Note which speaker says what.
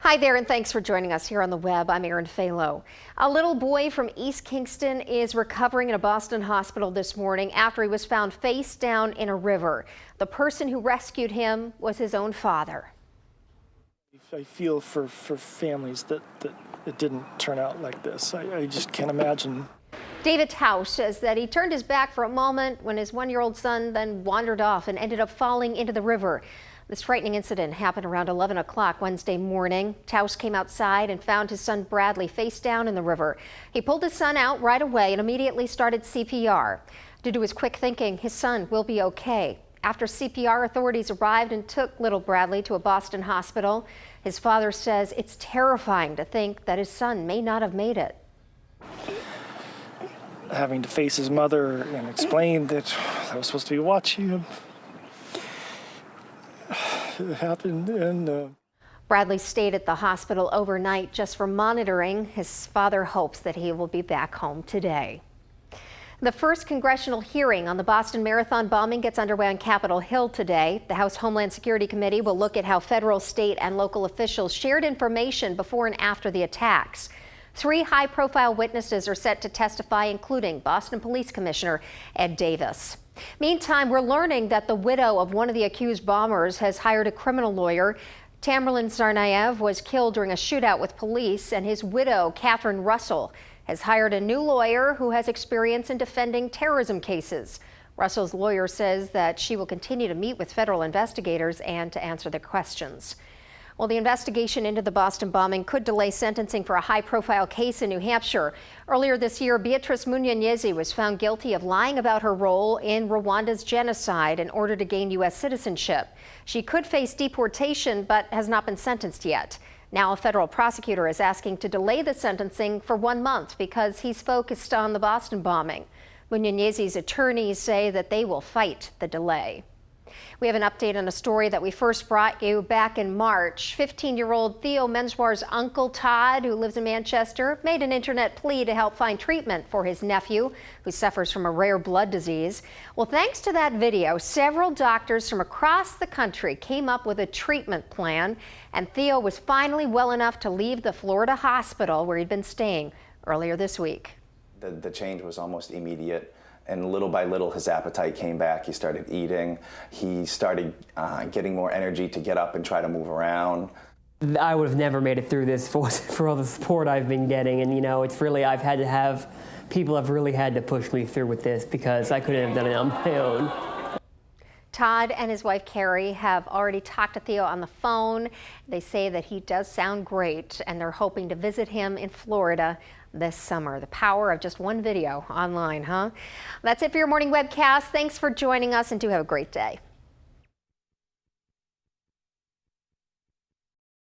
Speaker 1: Hi there, and thanks for joining us here on the web. I'm Erin Falo. A little boy from East Kingston is recovering in a Boston hospital this morning after he was found face down in a river. The person who rescued him was his own father.
Speaker 2: I feel for families that it didn't turn out like this. I just can't imagine.
Speaker 1: David House says that he turned his back for a moment when his one-year-old son then wandered off and ended up falling into the river. This frightening incident happened around 11 o'clock Wednesday morning. Taus came outside and found his son Bradley face down in the river. He pulled his son out right away and immediately started CPR. Due to his quick thinking, his son will be okay. After CPR, authorities arrived and took little Bradley to a Boston hospital. His father says it's terrifying to think that his son may not have made it.
Speaker 2: Having to face his mother and explain that I was supposed to be watching him. It happened, and
Speaker 1: Bradley stayed at the hospital overnight just for monitoring. His father hopes that he will be back home today. The first congressional hearing on the Boston Marathon bombing gets underway on Capitol Hill today. The House Homeland Security Committee will look at how federal, state, and local officials shared information before and after the attacks. 3 high-profile witnesses are set to testify, including Boston Police Commissioner Ed Davis. Meantime, we're learning that the widow of one of the accused bombers has hired a criminal lawyer. Tamerlan Tsarnaev was killed during a shootout with police, and his widow, Catherine Russell, has hired a new lawyer who has experience in defending terrorism cases. Russell's lawyer says that she will continue to meet with federal investigators and to answer their questions. Well, the investigation into the Boston bombing could delay sentencing for a high-profile case in New Hampshire. Earlier this year, Beatrice Munyenyezi was found guilty of lying about her role in Rwanda's genocide in order to gain U.S. citizenship. She could face deportation, but has not been sentenced yet. Now, a federal prosecutor is asking to delay the sentencing for 1 month because he's focused on the Boston bombing. Munyenyezi's attorneys say that they will fight the delay. We have an update on a story that we first brought you back in March. 15-year-old Theo Menswar's uncle Todd, who lives in Manchester, made an internet plea to help find treatment for his nephew, who suffers from a rare blood disease. Well, thanks to that video, several doctors from across the country came up with a treatment plan, and Theo was finally well enough to leave the Florida hospital where he'd been staying earlier this week.
Speaker 3: The change was almost immediate. And little by little, his appetite came back. He started eating. He started getting more energy to get up and try to move around.
Speaker 4: I would have never made it through this for all the support I've been getting. And, you know, it's really, people have really had to push me through with this because I couldn't have done it on my own.
Speaker 1: Todd and his wife Carrie have already talked to Theo on the phone. They say that he does sound great, and they're hoping to visit him in Florida this summer. The power of just one video online, huh? That's it for your morning webcast. Thanks for joining us, and do have a great day.